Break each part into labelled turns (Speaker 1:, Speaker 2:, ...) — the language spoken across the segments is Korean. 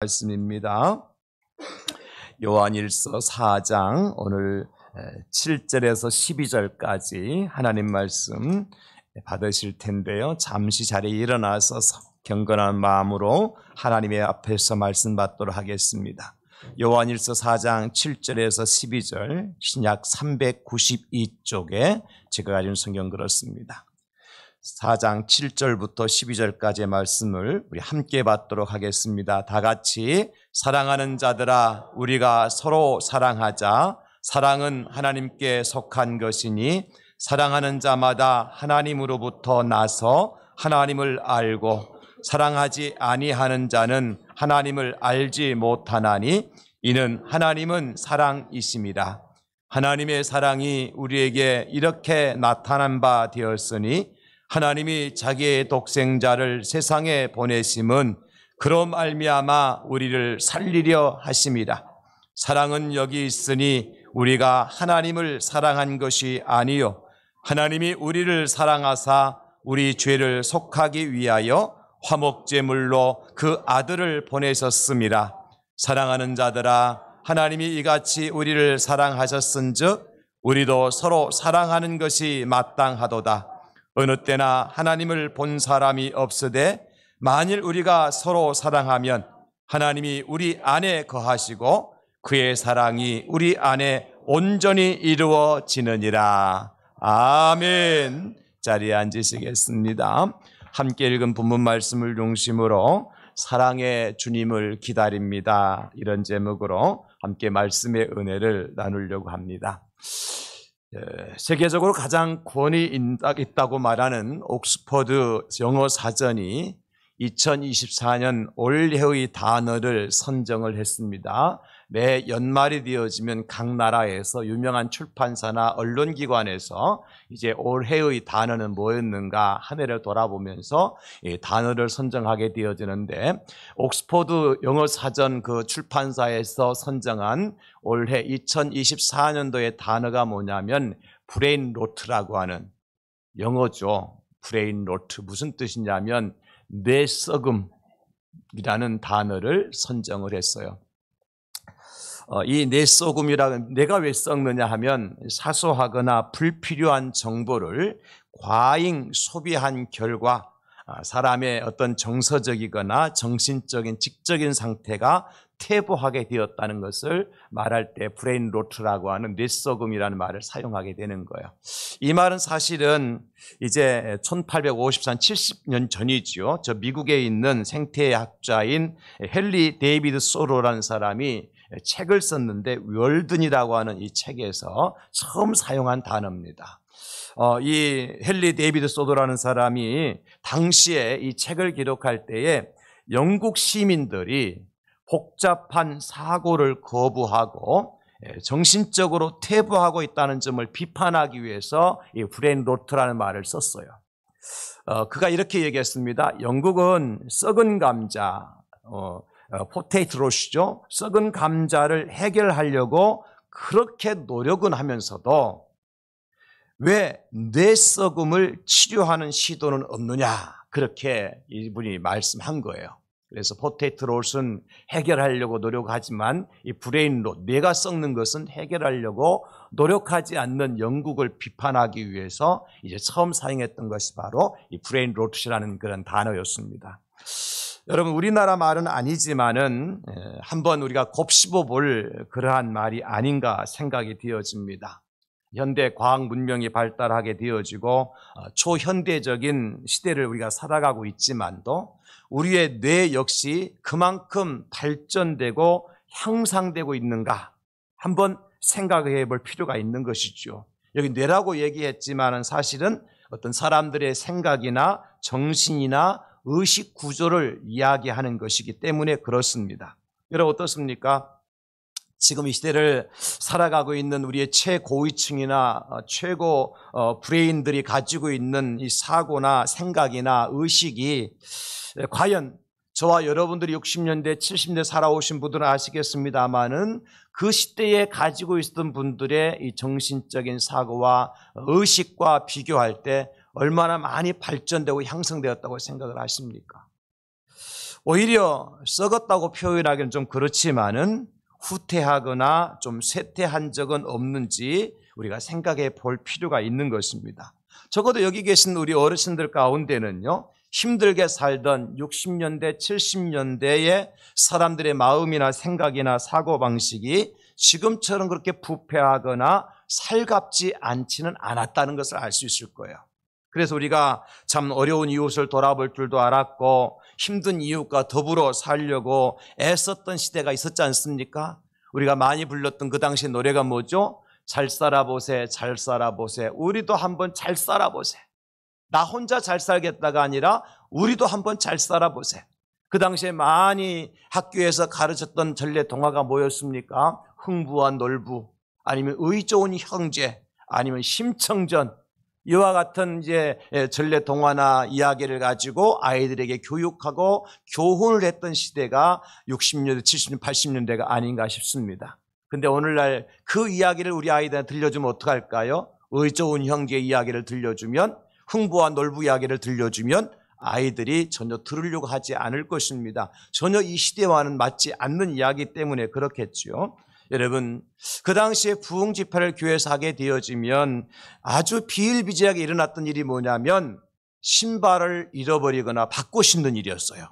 Speaker 1: 말씀입니다. 요한일서 4장 오늘 7절에서 12절까지 하나님 말씀 받으실 텐데요. 잠시 자리에 일어나서 경건한 마음으로 하나님의 앞에서 말씀 받도록 하겠습니다. 요한일서 4장 7절에서 12절 신약 392쪽에 제가 가진 성경 그렇습니다. 4장 7절부터 12절까지의 말씀을 우리 함께 받도록 하겠습니다. 다 같이 사랑하는 자들아 우리가 서로 사랑하자. 사랑은 하나님께 속한 것이니 사랑하는 자마다 하나님으로부터 나서 하나님을 알고 사랑하지 아니하는 자는 하나님을 알지 못하나니 이는 하나님은 사랑이심이라. 하나님의 사랑이 우리에게 이렇게 나타난 바 되었으니 하나님이 자기의 독생자를 세상에 보내심은 그로 말미암아 우리를 살리려 하심이라. 사랑은 여기 있으니 우리가 하나님을 사랑한 것이 아니요 하나님이 우리를 사랑하사 우리 죄를 속하기 위하여 화목제물로 그 아들을 보내셨음이라. 사랑하는 자들아 하나님이 이같이 우리를 사랑하셨은즉 우리도 서로 사랑하는 것이 마땅하도다. 어느 때나 하나님을 본 사람이 없으되 만일 우리가 서로 사랑하면 하나님이 우리 안에 거하시고 그의 사랑이 우리 안에 온전히 이루어지느니라. 아멘. 자리에 앉으시겠습니다. 함께 읽은 본문 말씀을 중심으로 사랑의 주님을 기다립니다. 이런 제목으로 함께 말씀의 은혜를 나누려고 합니다. 세계적으로 가장 권위 있다고 말하는 옥스퍼드 영어 사전이 2024년 올해의 단어를 선정을 했습니다. 매 연말이 되어지면 각 나라에서 유명한 출판사나 언론기관에서 이제 올해의 단어는 뭐였는가 한 해를 돌아보면서 이 단어를 선정하게 되어지는데 옥스퍼드 영어사전 그 출판사에서 선정한 올해 2024년도의 단어가 뭐냐면 브레인 로트라고 하는 영어죠. 브레인 로트 무슨 뜻이냐면 뇌썩음이라는 단어를 선정을 했어요. 이 뇌썩음이라는 뇌가 왜 썩느냐 하면 사소하거나 불필요한 정보를 과잉 소비한 결과 사람의 어떤 정서적이거나 정신적인 직적인 상태가 퇴보하게 되었다는 것을 말할 때 브레인 로트라고 하는 뇌썩음이라는 말을 사용하게 되는 거예요. 이 말은 사실은 이제 1854년 70년 전이지요. 저 미국에 있는 생태학자인 헨리 데이비드 소로라는 사람이 책을 썼는데 월든이라고 하는 이 책에서 처음 사용한 단어입니다. 이 헨리 데이비드 소로라는 사람이 당시에 이 책을 기록할 때에 영국 시민들이 복잡한 사고를 거부하고 정신적으로 퇴보하고 있다는 점을 비판하기 위해서 이 브레인 로트라는 말을 썼어요. 그가 이렇게 얘기했습니다. 영국은 썩은 감자, 포테이토 롯이죠. 썩은 감자를 해결하려고 그렇게 노력은 하면서도 왜 뇌썩음을 치료하는 시도는 없느냐 그렇게 이분이 말씀한 거예요. 그래서 포테이토 롯은 해결하려고 노력하지만 이 브레인 롯, 뇌가 썩는 것은 해결하려고 노력하지 않는 영국을 비판하기 위해서 이제 처음 사용했던 것이 바로 이 브레인 롯이라는 그런 단어였습니다. 여러분 우리나라 말은 아니지만은 한번 우리가 곱씹어 볼 그러한 말이 아닌가 생각이 되어집니다. 현대 과학 문명이 발달하게 되어지고 초현대적인 시대를 우리가 살아가고 있지만도 우리의 뇌 역시 그만큼 발전되고 향상되고 있는가 한번 생각해 볼 필요가 있는 것이죠. 여기 뇌라고 얘기했지만은 사실은 어떤 사람들의 생각이나 정신이나 의식 구조를 이야기하는 것이기 때문에 그렇습니다. 여러분 어떻습니까? 지금 이 시대를 살아가고 있는 우리의 최고위층이나 최고 브레인들이 가지고 있는 이 사고나 생각이나 의식이 과연 저와 여러분들이 60년대, 70년대 살아오신 분들은 아시겠습니다만은 그 시대에 가지고 있었던 분들의 이 정신적인 사고와 의식과 비교할 때 얼마나 많이 발전되고 향상되었다고 생각을 하십니까? 오히려 썩었다고 표현하기는 좀 그렇지만은 후퇴하거나 좀 쇠퇴한 적은 없는지 우리가 생각해 볼 필요가 있는 것입니다. 적어도 여기 계신 우리 어르신들 가운데는요, 힘들게 살던 60년대, 70년대의 사람들의 마음이나 생각이나 사고방식이 지금처럼 그렇게 부패하거나 살갑지 않지는 않았다는 것을 알 수 있을 거예요. 그래서 우리가 참 어려운 이웃을 돌아볼 줄도 알았고 힘든 이웃과 더불어 살려고 애썼던 시대가 있었지 않습니까? 우리가 많이 불렀던 그 당시 노래가 뭐죠? 잘 살아보세, 잘 살아보세. 우리도 한번 잘 살아보세. 나 혼자 잘 살겠다가 아니라 우리도 한번 잘 살아보세. 그 당시에 많이 학교에서 가르쳤던 전래 동화가 뭐였습니까? 흥부와 놀부, 아니면 의 좋은 형제, 아니면 심청전. 이와 같은 이제 전래 동화나 이야기를 가지고 아이들에게 교육하고 교훈을 했던 시대가 60년대, 70년대, 80년대가 아닌가 싶습니다. 근데 오늘날 그 이야기를 우리 아이들한테 들려주면 어떡할까요? 의 좋은 형제의 이야기를 들려주면, 흥부와 놀부 이야기를 들려주면 아이들이 전혀 들으려고 하지 않을 것입니다. 전혀 이 시대와는 맞지 않는 이야기 때문에 그렇겠죠. 여러분, 그 당시에 부흥 집회를 교회에서 하게 되어지면 아주 비일비재하게 일어났던 일이 뭐냐면 신발을 잃어버리거나 바꿔 신는 일이었어요.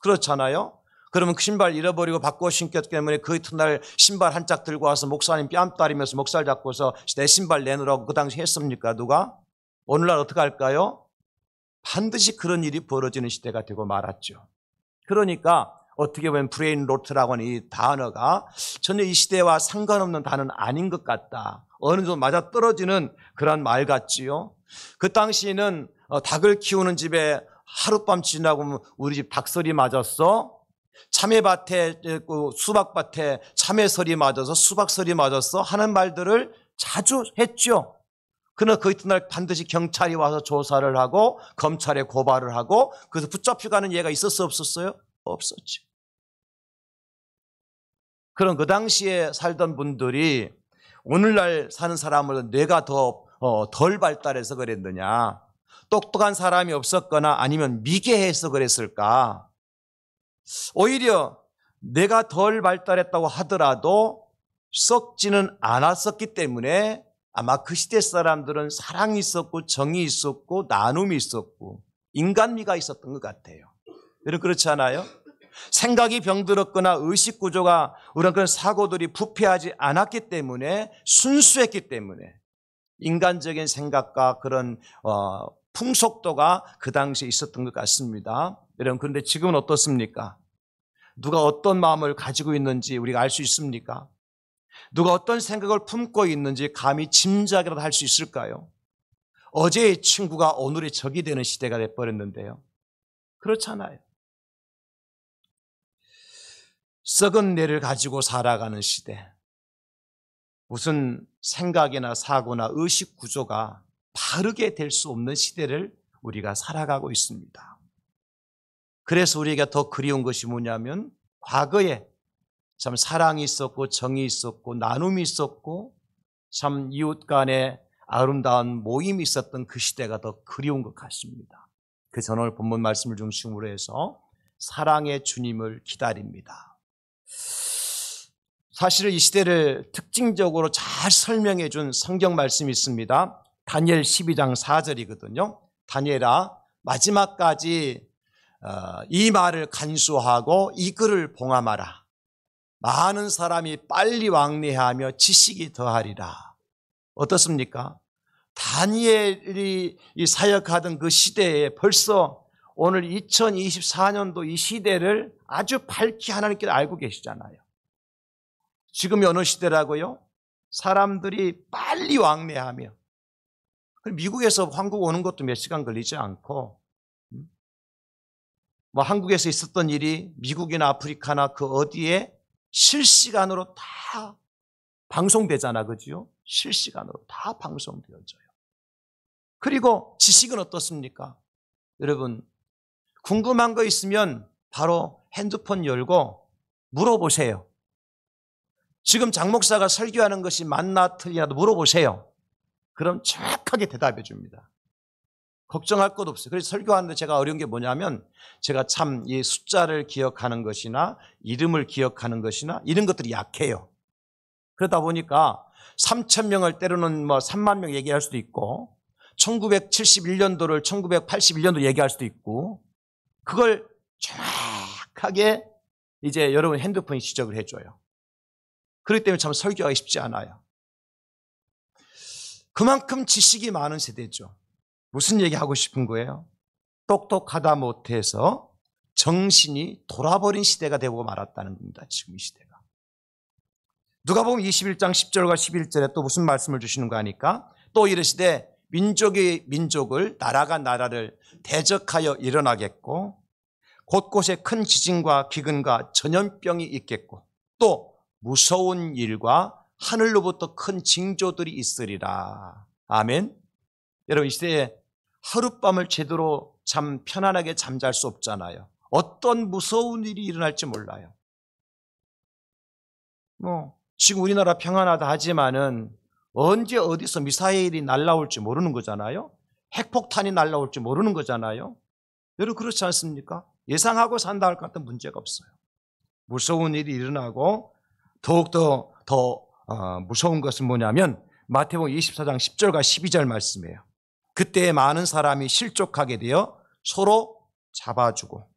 Speaker 1: 그렇잖아요? 그러면 그 신발 잃어버리고 바꿔 신겼기 때문에 그 이튿날 신발 한 짝 들고 와서 목사님 뺨 따리면서 목살 잡고서 내 신발 내놓으라고 그 당시 했습니까? 누가? 오늘날 어떻게 할까요? 반드시 그런 일이 벌어지는 시대가 되고 말았죠. 그러니까 어떻게 보면 브레인 로트라고 하는 이 단어가 전혀 이 시대와 상관없는 단어는 아닌 것 같다. 어느 정도 맞아떨어지는 그런 말 같지요. 그 당시에는 닭을 키우는 집에 하룻밤 지나고 우리 집 닭설이 맞았어. 참외밭에 수박밭에 참외설이 맞아서 수박설이 맞았어 하는 말들을 자주 했죠. 그러나 그 이튿날 반드시 경찰이 와서 조사를 하고 검찰에 고발을 하고 그래서 붙잡혀가는 예가 있었어 없었어요? 없었죠. 그런 그 당시에 살던 분들이 오늘날 사는 사람은 뇌가 덜 발달해서 그랬느냐, 똑똑한 사람이 없었거나 아니면 미개해서 그랬을까? 오히려 뇌가 덜 발달했다고 하더라도 썩지는 않았었기 때문에 아마 그 시대 사람들은 사랑이 있었고 정이 있었고 나눔이 있었고 인간미가 있었던 것 같아요. 여러분 그렇지 않아요? 생각이 병들었거나 의식구조가 그런 사고들이 부패하지 않았기 때문에 순수했기 때문에 인간적인 생각과 그런 풍속도가 그 당시에 있었던 것 같습니다. 여러분 그런데 지금은 어떻습니까? 누가 어떤 마음을 가지고 있는지 우리가 알 수 있습니까? 누가 어떤 생각을 품고 있는지 감히 짐작이라도 할 수 있을까요? 어제의 친구가 오늘의 적이 되는 시대가 돼버렸는데요. 그렇잖아요. 썩은 뇌를 가지고 살아가는 시대. 무슨 생각이나 사고나 의식 구조가 바르게 될 수 없는 시대를 우리가 살아가고 있습니다. 그래서 우리가 더 그리운 것이 뭐냐면 과거에 참 사랑이 있었고 정이 있었고 나눔이 있었고 참 이웃 간에 아름다운 모임이 있었던 그 시대가 더 그리운 것 같습니다. 그래서 오늘 본문 말씀을 중심으로 해서 사랑의 주님을 기다립니다. 사실은 이 시대를 특징적으로 잘 설명해 준 성경 말씀이 있습니다. 다니엘 12장 4절이거든요. 다니엘아 마지막까지 이 말을 간수하고 이 글을 봉함하라. 많은 사람이 빨리 왕래하며 지식이 더하리라. 어떻습니까? 다니엘이 사역하던 그 시대에 벌써 오늘 2024년도 이 시대를 아주 밝히 하나님께서 알고 계시잖아요. 지금이 어느 시대라고요? 사람들이 빨리 왕래하며, 미국에서 한국 오는 것도 몇 시간 걸리지 않고, 뭐 한국에서 있었던 일이 미국이나 아프리카나 그 어디에 실시간으로 다 방송되잖아, 그죠? 실시간으로 다 방송되어져요. 그리고 지식은 어떻습니까? 여러분, 궁금한 거 있으면 바로 핸드폰 열고 물어보세요. 지금 장 목사가 설교하는 것이 맞나 틀리나도 물어보세요. 그럼 정확하게 대답해 줍니다. 걱정할 것 없어요. 그래서 설교하는데 제가 어려운 게 뭐냐면 제가 참 이 숫자를 기억하는 것이나 이름을 기억하는 것이나 이런 것들이 약해요. 그러다 보니까 3,000명을 때로는 3만 명 얘기할 수도 있고 1971년도를 1981년도 얘기할 수도 있고 그걸 정확하게 이제 여러분 핸드폰이 지적을 해줘요. 그렇기 때문에 참 설교하기 쉽지 않아요. 그만큼 지식이 많은 세대죠. 무슨 얘기하고 싶은 거예요? 똑똑하다 못해서 정신이 돌아버린 시대가 되고 말았다는 겁니다. 지금 이 시대가. 누가복음 21장 10절과 11절에 또 무슨 말씀을 주시는가 하니까 또 이르시되 민족이 민족을 나라가 나라를 대적하여 일어나겠고 곳곳에 큰 지진과 기근과 전염병이 있겠고 또 무서운 일과 하늘로부터 큰 징조들이 있으리라. 아멘. 여러분 이 시대에 하룻밤을 제대로 참 편안하게 잠잘 수 없잖아요. 어떤 무서운 일이 일어날지 몰라요. 지금 우리나라 평안하다 하지만은 언제 어디서 미사일이 날아올지 모르는 거잖아요. 핵폭탄이 날아올지 모르는 거잖아요. 여러분 그렇지 않습니까? 예상하고 산다 할 것 같은 문제가 없어요. 무서운 일이 일어나고 더욱더 더 무서운 것은 뭐냐면 마태복음 24장 10절과 12절 말씀이에요. 그때 많은 사람이 실족하게 되어 서로 잡아주고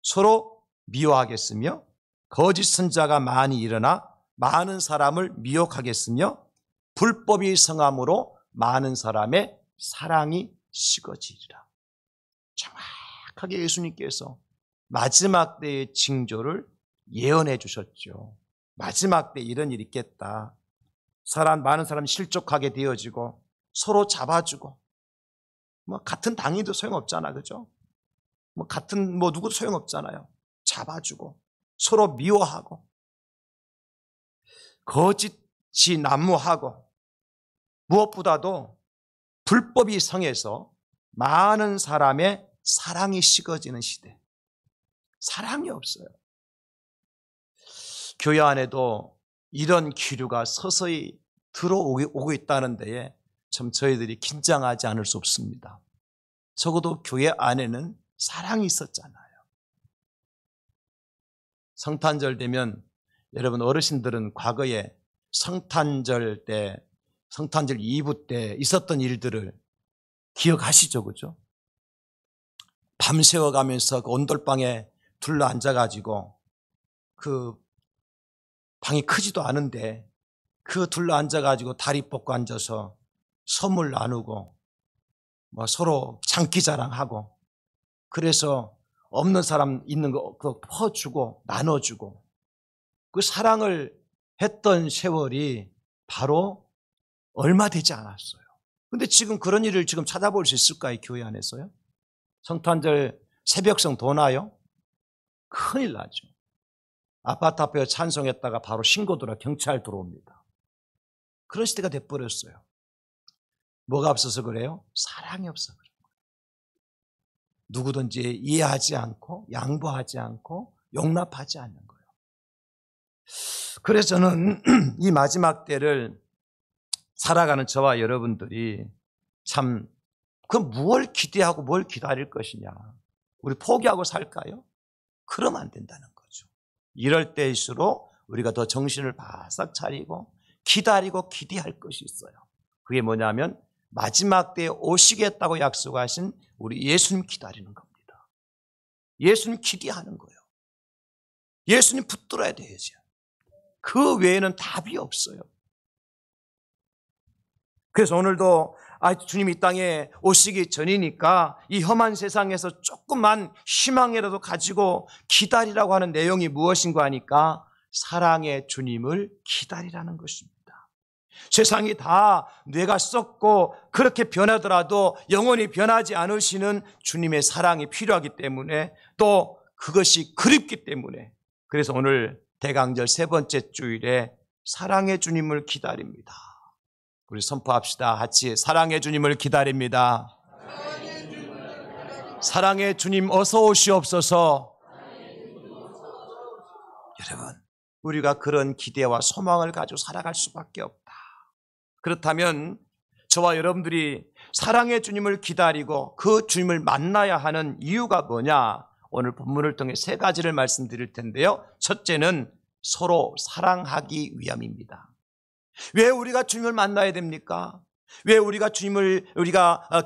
Speaker 1: 서로 미워하겠으며 거짓 선자가 많이 일어나 많은 사람을 미혹하겠으며 불법이 성함으로 많은 사람의 사랑이 식어지리라. 정확하게 예수님께서 마지막 때의 징조를 예언해 주셨죠. 마지막 때 이런 일이 있겠다. 많은 사람이 실족하게 되어지고 서로 잡아주고 같은 당이도 소용없잖아, 그죠? 같은 누구도 소용없잖아요. 잡아주고 서로 미워하고 거짓이 난무하고 무엇보다도 불법이 성해서 많은 사람의 사랑이 식어지는 시대. 사랑이 없어요. 교회 안에도 이런 기류가 서서히 들어오고 있다는 데에 참 저희들이 긴장하지 않을 수 없습니다. 적어도 교회 안에는 사랑이 있었잖아요. 성탄절 되면 여러분 어르신들은 과거에 성탄절 2부 때 있었던 일들을 기억하시죠, 그죠? 밤새워 가면서 그 온돌방에 둘러 앉아가지고 그 방이 크지도 않은데 그 둘러 앉아가지고 다리 뻗고 앉아서 선물 나누고 서로 장기자랑하고 그래서 없는 사람 있는 거 그거 퍼주고 나눠주고 그 사랑을 했던 세월이 바로 얼마 되지 않았어요. 근데 지금 그런 일을 지금 찾아볼 수 있을까요? 교회 안에서요? 성탄절 새벽성 도나요? 큰일 나죠. 아파트 앞에 찬송했다가 바로 신고 들어 경찰 들어옵니다. 그런 시대가 돼버렸어요. 뭐가 없어서 그래요? 사랑이 없어서 그래요. 누구든지 이해하지 않고 양보하지 않고 용납하지 않는 거예요. 그래서 저는 이 마지막 때를 살아가는 저와 여러분들이 참 뭘 기대하고 뭘 기다릴 것이냐. 우리 포기하고 살까요? 그러면 안 된다는 거죠. 이럴 때일수록 우리가 더 정신을 바싹 차리고 기다리고 기대할 것이 있어요. 그게 뭐냐면 마지막 때에 오시겠다고 약속하신 우리 예수님 기다리는 겁니다. 예수님 기대하는 거예요. 예수님 붙들어야 되죠. 그 외에는 답이 없어요. 그래서 오늘도 주님이 이 땅에 오시기 전이니까 이 험한 세상에서 조금만 희망이라도 가지고 기다리라고 하는 내용이 무엇인가 하니까 사랑의 주님을 기다리라는 것입니다. 세상이 다 뇌가 썩고 그렇게 변하더라도 영원히 변하지 않으시는 주님의 사랑이 필요하기 때문에 또 그것이 그립기 때문에 그래서 오늘 대강절 세 번째 주일에 사랑의 주님을 기다립니다. 우리 선포합시다. 같이 사랑의 주님을 기다립니다. 사랑의 주님 어서 오시옵소서. 여러분 우리가 그런 기대와 소망을 가지고 살아갈 수밖에 없다. 그렇다면 저와 여러분들이 사랑의 주님을 기다리고 그 주님을 만나야 하는 이유가 뭐냐? 오늘 본문을 통해 세 가지를 말씀드릴 텐데요. 첫째는 서로 사랑하기 위함입니다. 왜 우리가 주님을 만나야 됩니까? 왜 우리가 주님을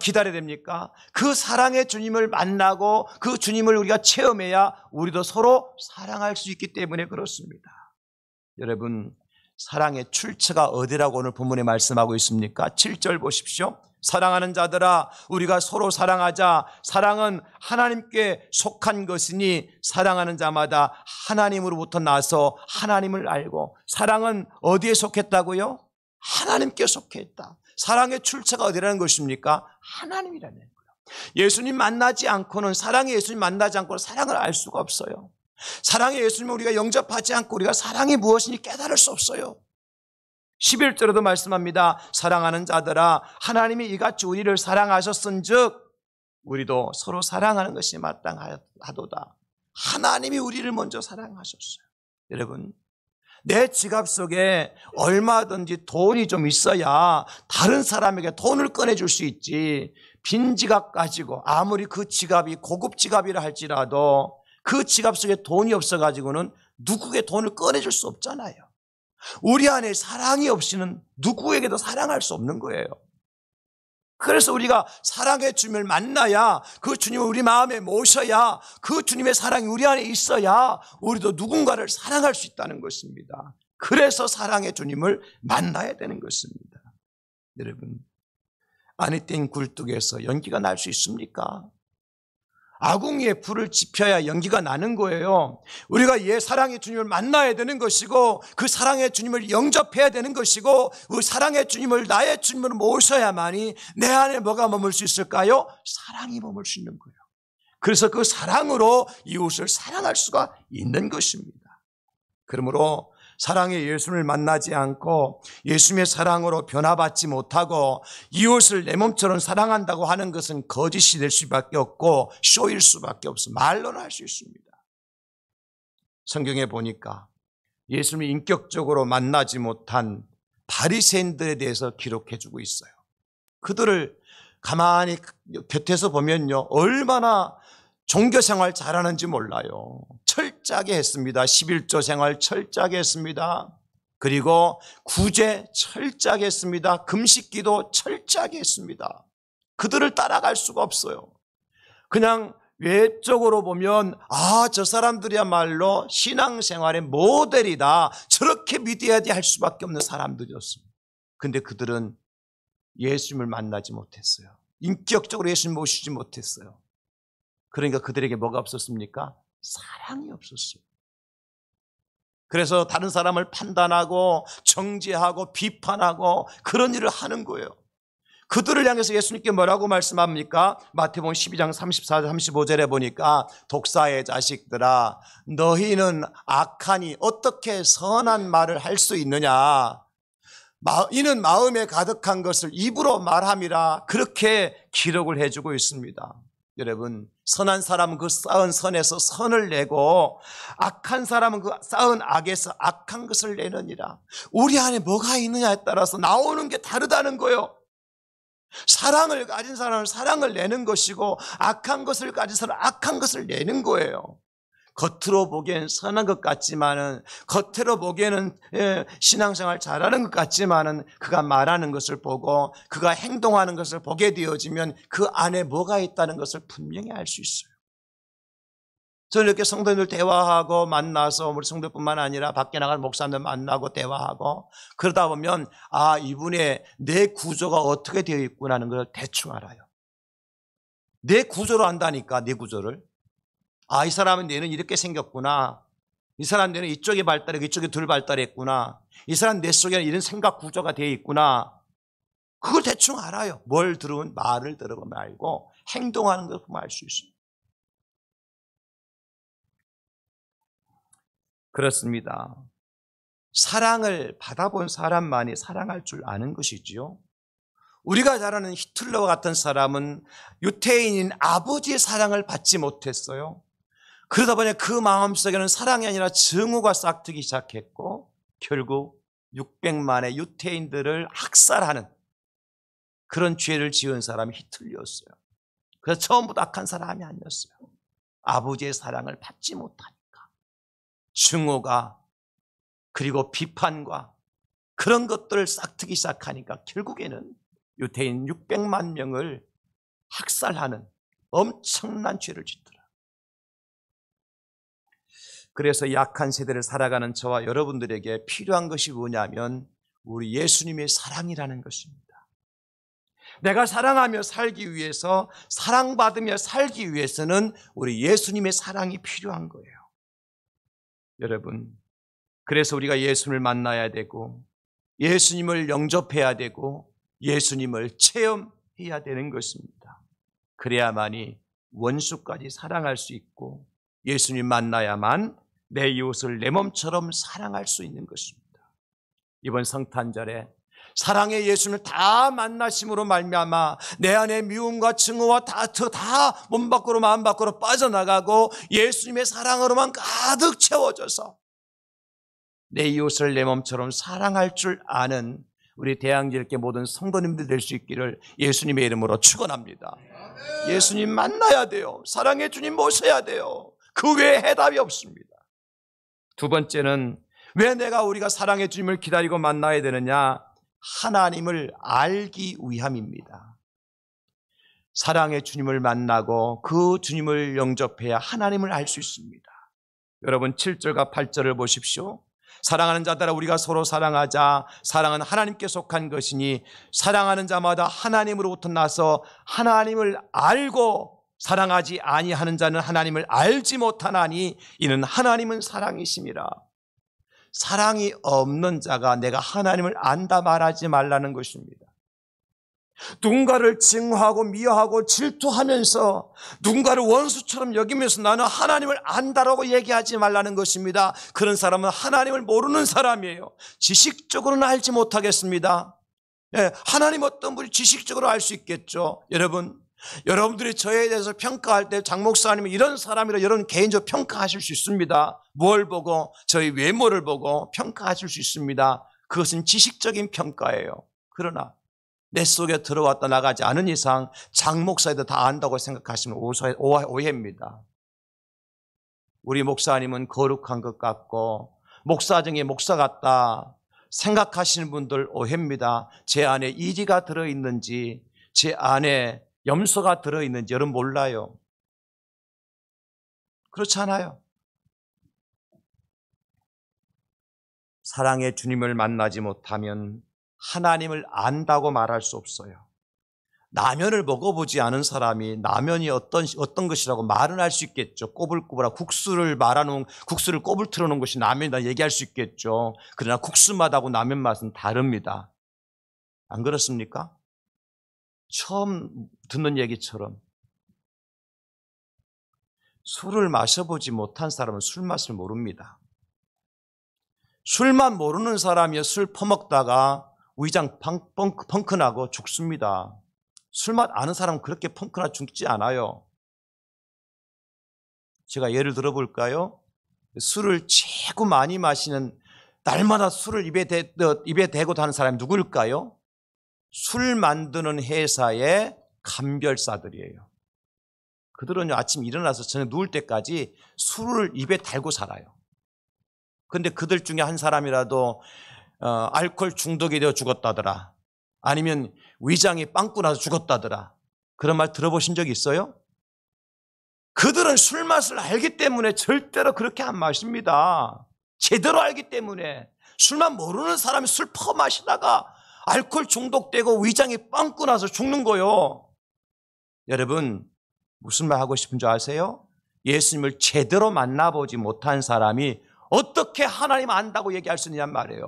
Speaker 1: 기다려야 됩니까? 그 사랑의 주님을 만나고 그 주님을 우리가 체험해야 우리도 서로 사랑할 수 있기 때문에 그렇습니다. 여러분, 사랑의 출처가 어디라고 오늘 본문에 말씀하고 있습니까? 7절 보십시오. 사랑하는 자들아, 우리가 서로 사랑하자. 사랑은 하나님께 속한 것이니 사랑하는 자마다 하나님으로부터 나서 하나님을 알고. 사랑은 어디에 속했다고요? 하나님께 속했다. 사랑의 출처가 어디라는 것입니까? 하나님이라는 거예요. 예수님 만나지 않고는, 사랑의 예수님 만나지 않고는 사랑을 알 수가 없어요. 사랑의 예수님을 우리가 영접하지 않고 우리가 사랑이 무엇인지 깨달을 수 없어요. 11절에도 말씀합니다. 사랑하는 자들아, 하나님이 이같이 우리를 사랑하셨은즉 우리도 서로 사랑하는 것이 마땅하도다. 하나님이 우리를 먼저 사랑하셨어요. 여러분, 내 지갑 속에 얼마든지 돈이 좀 있어야 다른 사람에게 돈을 꺼내줄 수 있지, 빈 지갑 가지고 아무리 그 지갑이 고급 지갑이라 할지라도 그 지갑 속에 돈이 없어가지고는 누구에게 돈을 꺼내줄 수 없잖아요. 우리 안에 사랑이 없이는 누구에게도 사랑할 수 없는 거예요. 그래서 우리가 사랑의 주님을 만나야, 그 주님을 우리 마음에 모셔야, 그 주님의 사랑이 우리 안에 있어야 우리도 누군가를 사랑할 수 있다는 것입니다. 그래서 사랑의 주님을 만나야 되는 것입니다. 여러분, 안에 뗀 굴뚝에서 연기가 날 수 있습니까? 아궁이에 불을 지펴야 연기가 나는 거예요. 우리가 사랑의 주님을 만나야 되는 것이고, 그 사랑의 주님을 영접해야 되는 것이고, 그 사랑의 주님을 나의 주님으로 모셔야만이 내 안에 뭐가 머물 수 있을까요? 사랑이 머물 수 있는 거예요. 그래서 그 사랑으로 이웃을 사랑할 수가 있는 것입니다. 그러므로 사랑의 예수님을 만나지 않고 예수님의 사랑으로 변화받지 못하고 이웃을 내 몸처럼 사랑한다고 하는 것은 거짓이 될 수밖에 없고 쇼일 수밖에 없어. 말로는 할 수 있습니다. 성경에 보니까 예수님이 인격적으로 만나지 못한 바리새인들에 대해서 기록해주고 있어요. 그들을 가만히 곁에서 보면요, 얼마나 종교 생활 잘하는지 몰라요. 철저하게 했습니다. 11조 생활 철저하게 했습니다. 그리고 구제 철저하게 했습니다. 금식기도 철저하게 했습니다. 그들을 따라갈 수가 없어요. 그냥 외적으로 보면 저 사람들이야말로 신앙생활의 모델이다, 저렇게 믿어야 돼 할 수밖에 없는 사람들이었습니다. 근데 그들은 예수님을 만나지 못했어요. 인격적으로 예수님 모시지 못했어요. 그러니까 그들에게 뭐가 없었습니까? 사랑이 없었어요. 그래서 다른 사람을 판단하고 정죄하고 비판하고 그런 일을 하는 거예요. 그들을 향해서 예수님께 뭐라고 말씀합니까? 마태복음 12장 34, 35절에 보니까 독사의 자식들아, 너희는 악하니 어떻게 선한 말을 할 수 있느냐? 이는 마음에 가득한 것을 입으로 말함이라, 그렇게 기록을 해주고 있습니다. 여러분, 선한 사람은 그 쌓은 선에서 선을 내고 악한 사람은 그 쌓은 악에서 악한 것을 내느니라. 우리 안에 뭐가 있느냐에 따라서 나오는 게 다르다는 거예요. 사랑을 가진 사람은 사랑을 내는 것이고 악한 것을 가진 사람은 악한 것을 내는 거예요. 겉으로 보기엔 선한 것 같지만은, 겉으로 보기에는 신앙생활 잘하는 것 같지만은, 그가 말하는 것을 보고 그가 행동하는 것을 보게 되어지면 그 안에 뭐가 있다는 것을 분명히 알 수 있어요. 저는 이렇게 성도님들 대화하고 만나서, 우리 성도뿐만 아니라 밖에 나가는 목사님들 만나고 대화하고 그러다 보면 이분의 내 구조가 어떻게 되어 있구나 하는 걸 대충 알아요. 내 구조로 안다니까. 내 구조를. 이 사람은 뇌는 이렇게 생겼구나. 이 사람 뇌는 이쪽에 발달했고 이쪽에 둘 발달했구나. 이 사람 뇌 속에는 이런 생각 구조가 되어 있구나. 그걸 대충 알아요. 뭘 들으면, 말을 들어보면 알고 행동하는 걸 보면 알 수 있어요. 그렇습니다. 사랑을 받아본 사람만이 사랑할 줄 아는 것이지요. 우리가 잘 아는 히틀러와 같은 사람은 유태인인 아버지의 사랑을 받지 못했어요. 그러다 보니 그 마음속에는 사랑이 아니라 증오가 싹트기 시작했고 결국 600만의 유태인들을 학살하는 그런 죄를 지은 사람이 히틀러였어요. 그래서 처음부터 악한 사람이 아니었어요. 아버지의 사랑을 받지 못하니까 증오가 그리고 비판과 그런 것들을 싹트기 시작하니까 결국에는 유대인 600만 명을 학살하는 엄청난 죄를 짓더라. 그래서 약한 세대를 살아가는 저와 여러분들에게 필요한 것이 뭐냐면 우리 예수님의 사랑이라는 것입니다. 내가 사랑하며 살기 위해서, 사랑받으며 살기 위해서는 우리 예수님의 사랑이 필요한 거예요. 여러분, 그래서 우리가 예수님을 만나야 되고 예수님을 영접해야 되고 예수님을 체험해야 되는 것입니다. 그래야만이 원수까지 사랑할 수 있고 예수님 만나야만 내 이웃을 내 몸처럼 사랑할 수 있는 것입니다. 이번 성탄절에 사랑의 예수님을 다 만나심으로 말미암아 내 안에 미움과 증오와 다투 다 몸 밖으로 마음 밖으로 빠져나가고 예수님의 사랑으로만 가득 채워져서 내 이웃을 내 몸처럼 사랑할 줄 아는 우리 대양질교 모든 성도님들 될 수 있기를 예수님의 이름으로 축원합니다. 예수님 만나야 돼요. 사랑의 주님 모셔야 돼요. 그 외에 해답이 없습니다. 두 번째는 왜 우리가 사랑의 주님을 기다리고 만나야 되느냐? 하나님을 알기 위함입니다. 사랑의 주님을 만나고 그 주님을 영접해야 하나님을 알 수 있습니다. 여러분 7절과 8절을 보십시오. 사랑하는 자들아 우리가 서로 사랑하자. 사랑은 하나님께 속한 것이니 사랑하는 자마다 하나님으로부터 나서 하나님을 알고 사랑하지 아니하는 자는 하나님을 알지 못하나니 이는 하나님은 사랑이심이라. 사랑이 없는 자가 내가 하나님을 안다 말하지 말라는 것입니다. 누군가를 증오하고 미워하고 질투하면서 누군가를 원수처럼 여기면서 나는 하나님을 안다라고 얘기하지 말라는 것입니다. 그런 사람은 하나님을 모르는 사람이에요. 지식적으로는 알지 못하겠습니다. 하나님 어떤 분이 지식적으로 알 수 있겠죠. 여러분들이 저에 대해서 평가할 때 장 목사님이 이런 사람이라 이런 개인적으로 평가하실 수 있습니다. 뭘 보고 저희 외모를 보고 평가하실 수 있습니다. 그것은 지식적인 평가예요. 그러나 내 속에 들어왔다 나가지 않은 이상 장 목사에도 다 안다고 생각하시면 오해입니다. 우리 목사님은 거룩한 것 같고 목사 중에 목사 같다 생각하시는 분들 오해입니다. 제 안에 이지가 들어있는지 제 안에 염소가 들어있는지 여러분 몰라요. 그렇지 않아요. 사랑의 주님을 만나지 못하면 하나님을 안다고 말할 수 없어요. 라면을 먹어보지 않은 사람이 라면이 어떤 것이라고 말은 할 수 있겠죠. 꼬불꼬불하고 국수를 꼬불 틀어놓은 것이 라면이다 얘기할 수 있겠죠. 그러나 국수 맛하고 라면 맛은 다릅니다. 안 그렇습니까? 처음 듣는 얘기처럼 술을 마셔보지 못한 사람은 술 맛을 모릅니다. 술만 모르는 사람이 술 퍼먹다가 위장 펑크나고 죽습니다. 술맛 아는 사람은 그렇게 펑크나 죽지 않아요. 제가 예를 들어볼까요? 술을 최고 많이 마시는 날마다 술을 입에 대고 하는 사람이 누구일까요? 술 만드는 회사의 감별사들이에요. 그들은 아침 일어나서 저녁 누울 때까지 술을 입에 달고 살아요. 그런데 그들 중에 한 사람이라도 알코올 중독이 되어 죽었다더라, 아니면 위장이 빵꾸 나서 죽었다더라, 그런 말 들어보신 적 있어요? 그들은 술 맛을 알기 때문에 절대로 그렇게 안 마십니다. 제대로 알기 때문에. 술만 모르는 사람이 술 퍼마시다가 알코올 중독되고 위장이 빵꾸 나서 죽는 거요. 여러분 무슨 말 하고 싶은 줄 아세요? 예수님을 제대로 만나보지 못한 사람이 어떻게 하나님 안다고 얘기할 수 있느냐는 말이에요.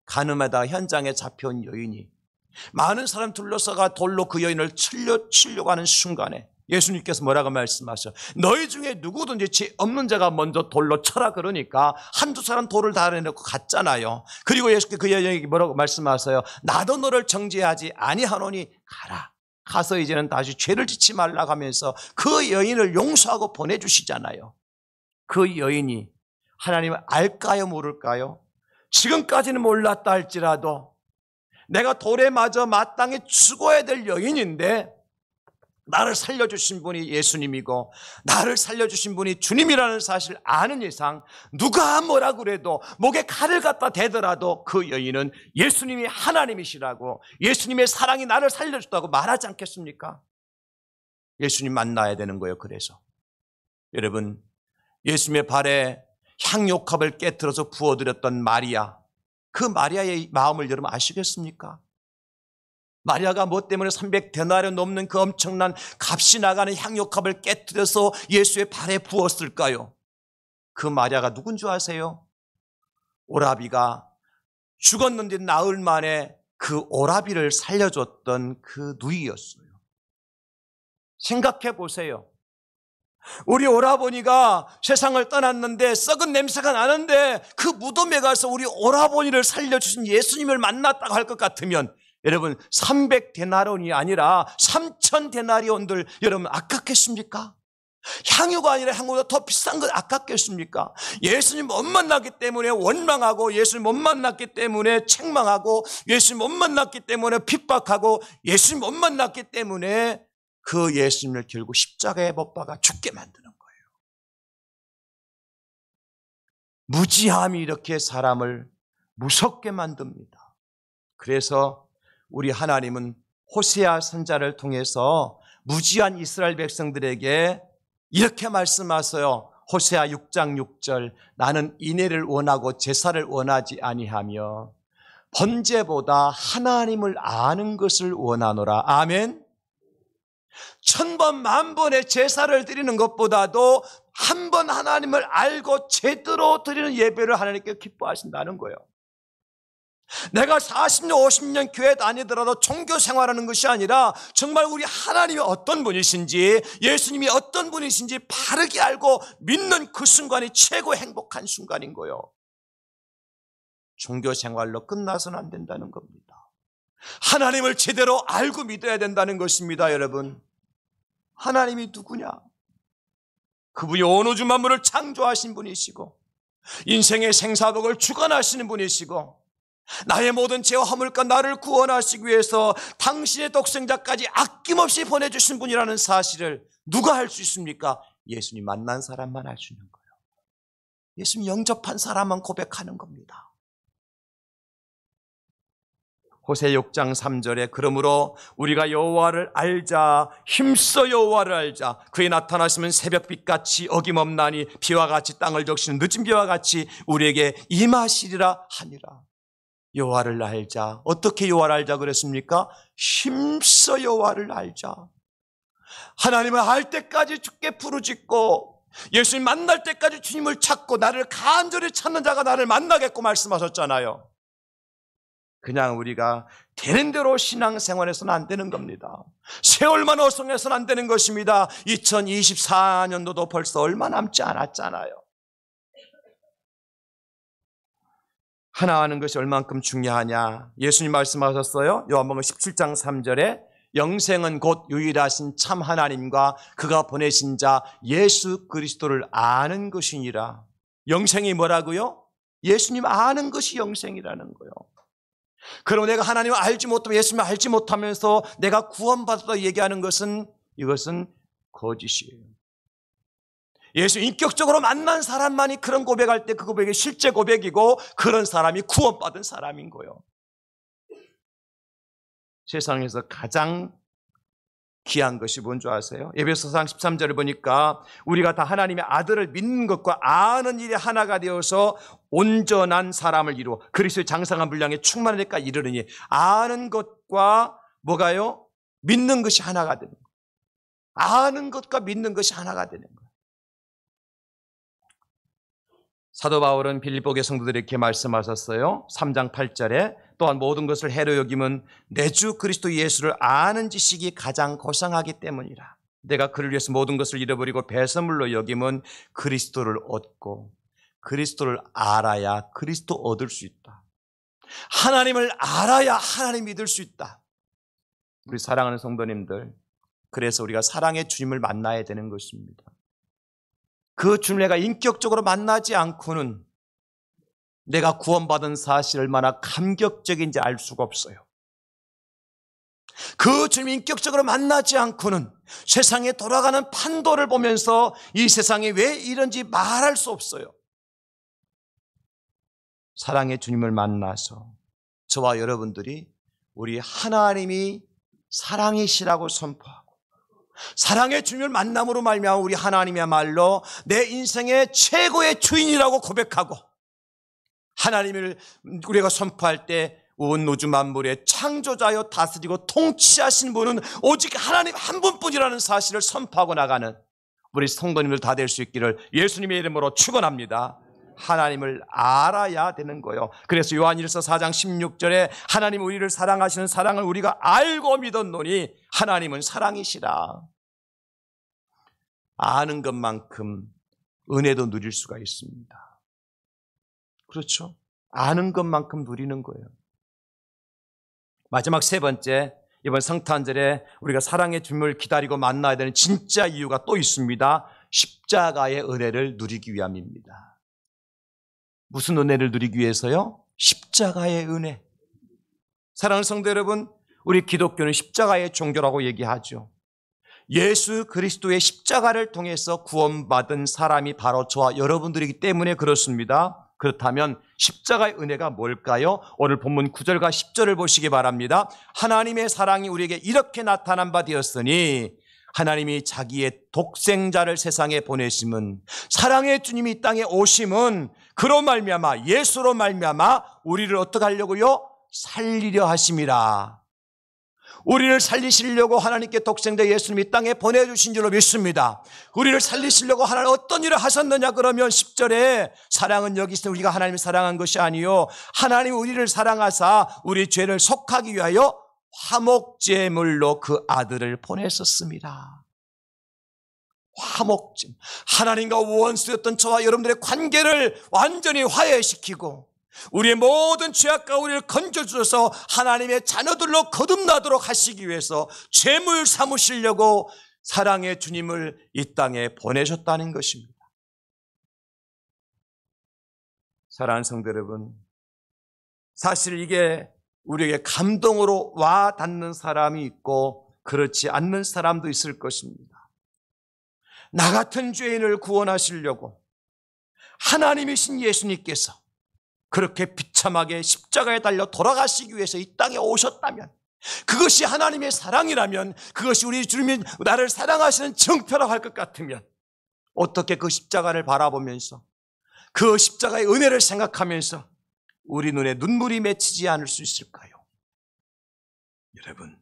Speaker 1: 가늠하다 현장에 잡혀온 여인이 많은 사람 둘러싸가 돌로 그 여인을 치려고 하는 순간에 예수님께서 뭐라고 말씀하셔? 너희 중에 누구든지 죄 없는 자가 먼저 돌로 쳐라 그러니까 한두 사람 돌을 다 내놓고 갔잖아요. 그리고 예수께서 그 여인에게 뭐라고 말씀하세요? 나도 너를 정죄하지 아니하노니 가라. 가서 이제는 다시 죄를 짓지 말라고 하면서 그 여인을 용서하고 보내주시잖아요. 그 여인이 하나님을 알까요 모를까요? 지금까지는 몰랐다 할지라도 내가 돌에 맞아 마땅히 죽어야 될 여인인데 나를 살려주신 분이 예수님이고 나를 살려주신 분이 주님이라는 사실을 아는 이상 누가 뭐라 그래도 목에 칼을 갖다 대더라도 그 여인은 예수님이 하나님이시라고, 예수님의 사랑이 나를 살려줬다고 말하지 않겠습니까? 예수님 만나야 되는 거예요. 그래서 여러분, 예수님의 발에 향료컵을 깨트려서 부어드렸던 마리아, 그 마리아의 마음을 여러분 아시겠습니까? 마리아가 뭐 때문에 300데나리온 넘는 그 엄청난 값이 나가는 향료컵을 깨트려서 예수의 발에 부었을까요? 그 마리아가 누군 줄 아세요? 오라비가 죽었는데 나흘 만에 그 오라비를 살려줬던 그 누이였어요. 생각해 보세요. 우리 오라버니가 세상을 떠났는데 썩은 냄새가 나는데 그 무덤에 가서 우리 오라버니를 살려주신 예수님을 만났다고 할 것 같으면 여러분 300데나리온이 아니라 3000데나리온들 여러분 아깝겠습니까? 향유가 아니라 향유보다 더 비싼 건 아깝겠습니까? 예수님 못 만났기 때문에 원망하고, 예수님 못 만났기 때문에 책망하고, 예수님 못 만났기 때문에 핍박하고, 예수님 못 만났기 때문에 그 예수님을 결국 십자가에 못 박아 죽게 만드는 거예요. 무지함이 이렇게 사람을 무섭게 만듭니다. 그래서 우리 하나님은 호세아 선지자를 통해서 무지한 이스라엘 백성들에게 이렇게 말씀하세요. 호세아 6장 6절, 나는 인애를 원하고 제사를 원하지 아니하며 번제보다 하나님을 아는 것을 원하노라. 아멘. 1000번 만번의 제사를 드리는 것보다도 한 번 하나님을 알고 제대로 드리는 예배를 하나님께 기뻐하신다는 거예요. 내가 40년 50년 교회 다니더라도 종교 생활하는 것이 아니라 정말 우리 하나님이 어떤 분이신지, 예수님이 어떤 분이신지 바르게 알고 믿는 그 순간이 최고 행복한 순간인 거예요. 종교 생활로 끝나서는 안 된다는 겁니다. 하나님을 제대로 알고 믿어야 된다는 것입니다. 여러분, 하나님이 누구냐? 그분이 온 우주 만물을 창조하신 분이시고 인생의 생사복을 주관하시는 분이시고 나의 모든 죄와 허물과 나를 구원하시기 위해서 당신의 독생자까지 아낌없이 보내주신 분이라는 사실을 누가 할 수 있습니까? 예수님 만난 사람만 알 수 있는 거예요. 예수님 영접한 사람만 고백하는 겁니다. 호세 6장 3절에 그러므로 우리가 여호와를 알자, 힘써 여호와를 알자. 그의 나타나시면 새벽빛같이 어김없나니 비와 같이 땅을 적시는 늦은 비와 같이 우리에게 임하시리라 하니라. 여호와를 알자. 어떻게 여호와를 알자 그랬습니까? 힘써 여호와를 알자. 하나님을 알 때까지 주께 부르짖고 예수님 만날 때까지 주님을 찾고 나를 간절히 찾는 자가 나를 만나겠고 말씀하셨잖아요. 그냥 우리가 되는 대로 신앙생활에서는 안 되는 겁니다. 세월만 어성해서는 안 되는 것입니다. 2024년도도 벌써 얼마 남지 않았잖아요. 하나 하는 것이 얼만큼 중요하냐. 예수님 말씀하셨어요. 요한복음 17장 3절에 영생은 곧 유일하신 참 하나님과 그가 보내신 자 예수 그리스도를 아는 것이니라. 영생이 뭐라고요? 예수님 아는 것이 영생이라는 거예요. 그럼 내가 하나님을 알지 못하면, 예수님을 알지 못하면서 내가 구원받았다 얘기하는 것은, 이것은 거짓이에요. 예수 인격적으로 만난 사람만이 그런 고백할 때 그 고백이 실제 고백이고 그런 사람이 구원받은 사람인 거예요. 세상에서 가장 귀한 것이 뭔지 아세요? 에베소서 13절을 보니까 우리가 다 하나님의 아들을 믿는 것과 아는 일이 하나가 되어서 온전한 사람을 이루어 그리스도의 장성한 분량에 충만한 데까지 이르르니, 아는 것과 뭐가요? 믿는 것이 하나가 되는 거예요. 아는 것과 믿는 것이 하나가 되는 거예요. 사도 바울은 빌립보의 성도들에게 이렇게 말씀하셨어요. 3장 8절에 또한 모든 것을 해로 여김은 내 주 그리스도 예수를 아는 지식이 가장 고상하기 때문이라. 내가 그를 위해서 모든 것을 잃어버리고 배설물로 여김은 그리스도를 얻고, 그리스도를 알아야 그리스도 얻을 수 있다. 하나님을 알아야 하나님 믿을 수 있다. 우리 사랑하는 성도님들, 그래서 우리가 사랑의 주님을 만나야 되는 것입니다. 그 주님을 내가 인격적으로 만나지 않고는 내가 구원받은 사실이 얼마나 감격적인지 알 수가 없어요. 그 주님 인격적으로 만나지 않고는 세상에 돌아가는 판도를 보면서 이 세상이 왜 이런지 말할 수 없어요. 사랑의 주님을 만나서 저와 여러분들이 우리 하나님이 사랑이시라고 선포하고 사랑의 주님을 만남으로 말미암아 우리 하나님이야말로 내 인생의 최고의 주인이라고 고백하고 하나님을 우리가 선포할 때 온 우주 만물의 창조자여 다스리고 통치하신 분은 오직 하나님 한 분뿐이라는 사실을 선포하고 나가는 우리 성도님들 다 될 수 있기를 예수님의 이름으로 축원합니다. 하나님을 알아야 되는 거예요. 그래서 요한일서 4장 16절에 하나님 우리를 사랑하시는 사랑을 우리가 알고 믿었노니 하나님은 사랑이시라. 아는 것만큼 은혜도 누릴 수가 있습니다. 그렇죠? 아는 것만큼 누리는 거예요. 마지막 세 번째, 이번 성탄절에 우리가 사랑의 주님을 기다리고 만나야 되는 진짜 이유가 또 있습니다. 십자가의 은혜를 누리기 위함입니다. 무슨 은혜를 누리기 위해서요? 십자가의 은혜. 사랑하는 성도 여러분, 우리 기독교는 십자가의 종교라고 얘기하죠. 예수 그리스도의 십자가를 통해서 구원받은 사람이 바로 저와 여러분들이기 때문에 그렇습니다. 그렇다면 십자가의 은혜가 뭘까요? 오늘 본문 9절과 10절을 보시기 바랍니다. 하나님의 사랑이 우리에게 이렇게 나타난 바 되었으니 하나님이 자기의 독생자를 세상에 보내심은 사랑의 주님이 이 땅에 오심은 그로 말미암아 예수로 말미암아 우리를 어떻게 하려고요? 살리려 하심이라. 우리를 살리시려고 하나님께 독생자 예수님이 땅에 보내주신 줄로 믿습니다. 우리를 살리시려고 하나님 어떤 일을 하셨느냐 그러면 10절에 사랑은 여기 있으니 우리가 하나님을 사랑한 것이 아니요 하나님이 우리를 사랑하사 우리 죄를 속하기 위하여 화목제물로 그 아들을 보냈었습니다. 화목제물. 하나님과 원수였던 저와 여러분들의 관계를 완전히 화해시키고 우리의 모든 죄악과 우리를 건져주셔서 하나님의 자녀들로 거듭나도록 하시기 위해서 죄물 삼으시려고 사랑의 주님을 이 땅에 보내셨다는 것입니다. 사랑하는 성도 여러분, 사실 이게 우리에게 감동으로 와 닿는 사람이 있고 그렇지 않는 사람도 있을 것입니다. 나 같은 죄인을 구원하시려고 하나님이신 예수님께서 그렇게 비참하게 십자가에 달려 돌아가시기 위해서 이 땅에 오셨다면, 그것이 하나님의 사랑이라면, 그것이 우리 주님이 나를 사랑하시는 증표라고 할 것 같으면 어떻게 그 십자가를 바라보면서 그 십자가의 은혜를 생각하면서 우리 눈에 눈물이 맺히지 않을 수 있을까요? 여러분,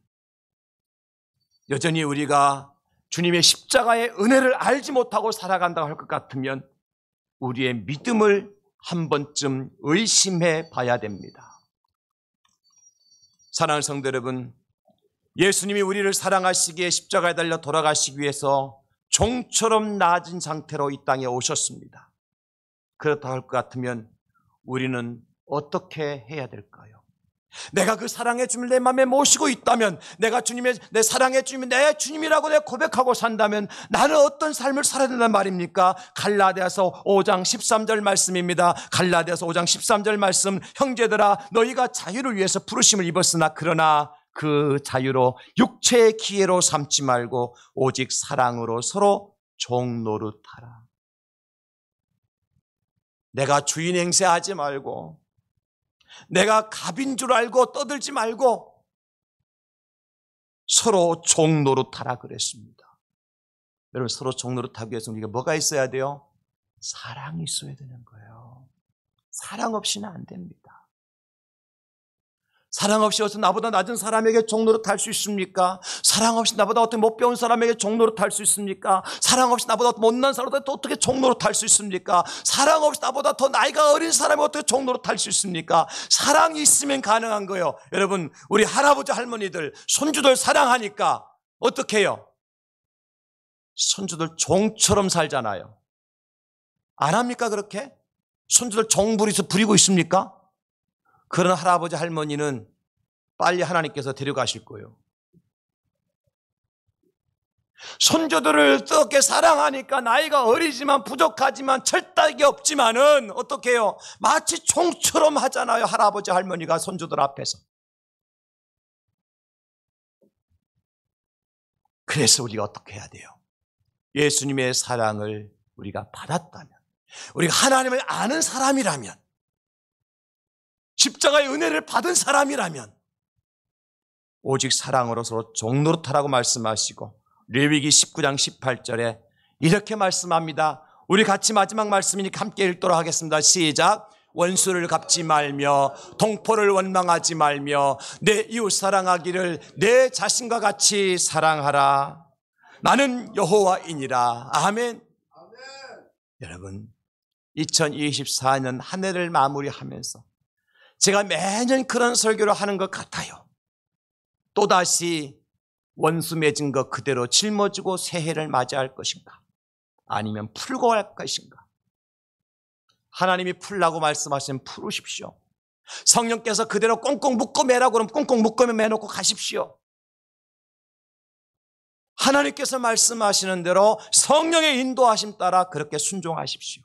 Speaker 1: 여전히 우리가 주님의 십자가의 은혜를 알지 못하고 살아간다고 할 것 같으면 우리의 믿음을 한 번쯤 의심해 봐야 됩니다. 사랑하는 성도 여러분, 예수님이 우리를 사랑하시기에 십자가에 달려 돌아가시기 위해서 종처럼 낮은 상태로 이 땅에 오셨습니다. 그렇다고 할 것 같으면 우리는 어떻게 해야 될까요? 내가 그 사랑의 주님을 내 마음에 모시고 있다면, 내가 내 사랑의 주님이 내 주님이라고 내가 고백하고 산다면 나는 어떤 삶을 살아야 된단 말입니까? 갈라디아서 5장 13절 말씀입니다. 갈라디아서 5장 13절 말씀, 형제들아 너희가 자유를 위해서 부르심을 입었으나 그러나 그 자유로 육체의 기회로 삼지 말고 오직 사랑으로 서로 종노릇하라. 내가 주인 행세하지 말고, 내가 갑인 줄 알고 떠들지 말고 서로 종노릇하라 그랬습니다. 여러분, 서로 종노릇하기 위해서는 우리가 뭐가 있어야 돼요? 사랑이 있어야 되는 거예요. 사랑 없이는 안 됩니다. 사랑 없이 어떤 나보다 낮은 사람에게 종노릇할 수 있습니까? 사랑 없이 나보다 어떻게 못 배운 사람에게 종노릇할 수 있습니까? 사랑 없이 나보다 못난 사람한테 어떻게 종노릇할 수 있습니까? 사랑 없이 나보다 더 나이가 어린 사람이 어떻게 종노릇할 수 있습니까? 사랑이 있으면 가능한 거예요. 여러분, 우리 할아버지 할머니들 손주들 사랑하니까 어떻게 해요? 손주들 종처럼 살잖아요. 안 합니까 그렇게? 손주들 종부리서 부리고 있습니까? 그런 할아버지 할머니는 빨리 하나님께서 데려가실 거예요. 손주들을 어떻게 사랑하니까 나이가 어리지만 부족하지만 철딱이 없지만은 어떻게 해요? 마치 종처럼 하잖아요. 할아버지 할머니가 손주들 앞에서. 그래서 우리가 어떻게 해야 돼요? 예수님의 사랑을 우리가 받았다면, 우리가 하나님을 아는 사람이라면, 십자가의 은혜를 받은 사람이라면 오직 사랑으로 서로 종노릇하라고 말씀하시고, 레위기 19장 18절에 이렇게 말씀합니다. 우리 같이 마지막 말씀이니까 함께 읽도록 하겠습니다. 시작. 원수를 갚지 말며 동포를 원망하지 말며 내 이웃 사랑하기를 내 자신과 같이 사랑하라. 나는 여호와이니라. 아멘. 여러분, 2024년 한 해를 마무리하면서 제가 매년 그런 설교를 하는 것 같아요. 또다시 원수 맺은 것 그대로 짊어지고 새해를 맞이할 것인가? 아니면 풀고 할 것인가? 하나님이 풀라고 말씀하시면 풀으십시오. 성령께서 그대로 꽁꽁 묶어 매라고 그러면 꽁꽁 묶어 매놓고 가십시오. 하나님께서 말씀하시는 대로 성령의 인도하심 따라 그렇게 순종하십시오.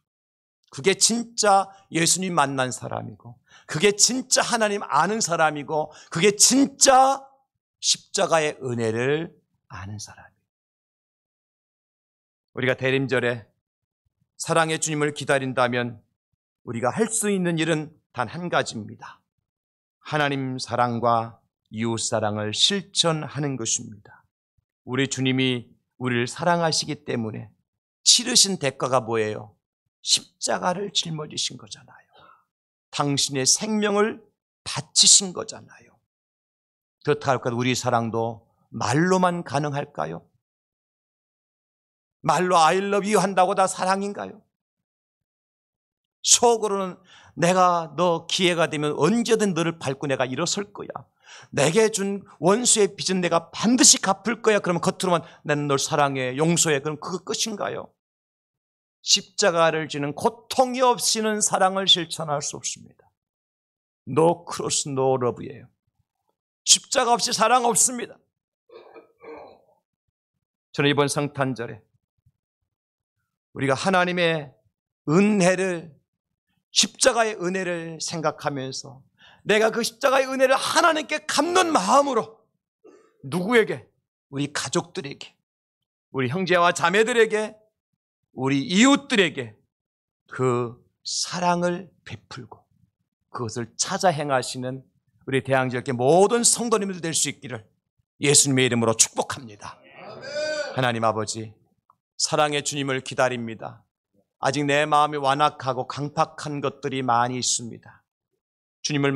Speaker 1: 그게 진짜 예수님 만난 사람이고, 그게 진짜 하나님 아는 사람이고, 그게 진짜 십자가의 은혜를 아는 사람이에요. 우리가 대림절에 사랑의 주님을 기다린다면 우리가 할 수 있는 일은 단 한 가지입니다. 하나님 사랑과 이웃 사랑을 실천하는 것입니다. 우리 주님이 우리를 사랑하시기 때문에 치르신 대가가 뭐예요? 십자가를 짊어지신 거잖아요. 당신의 생명을 바치신 거잖아요. 그렇다 할까 우리 사랑도 말로만 가능할까요? 말로 I love you 한다고 다 사랑인가요? 속으로는 내가 너 기회가 되면 언제든 너를 밟고 내가 일어설 거야. 내게 준 원수의 빚은 내가 반드시 갚을 거야. 그러면 겉으로만 나는 널 사랑해, 용서해. 그럼 그거 끝인가요? 십자가를 지는 고통이 없이는 사랑을 실천할 수 없습니다. No cross, no love예요. 십자가 없이 사랑 없습니다. 저는 이번 성탄절에 우리가 하나님의 은혜를, 십자가의 은혜를 생각하면서 내가 그 십자가의 은혜를 하나님께 갚는 마음으로 누구에게? 우리 가족들에게, 우리 형제와 자매들에게, 우리 이웃들에게 그 사랑을 베풀고 그것을 찾아 행하시는 우리 대항지역의 모든 성도님들 될 수 있기를 예수님의 이름으로 축복합니다. 하나님 아버지, 사랑의 주님을 기다립니다. 아직 내 마음이 완악하고 강팍한 것들이 많이 있습니다. 주님을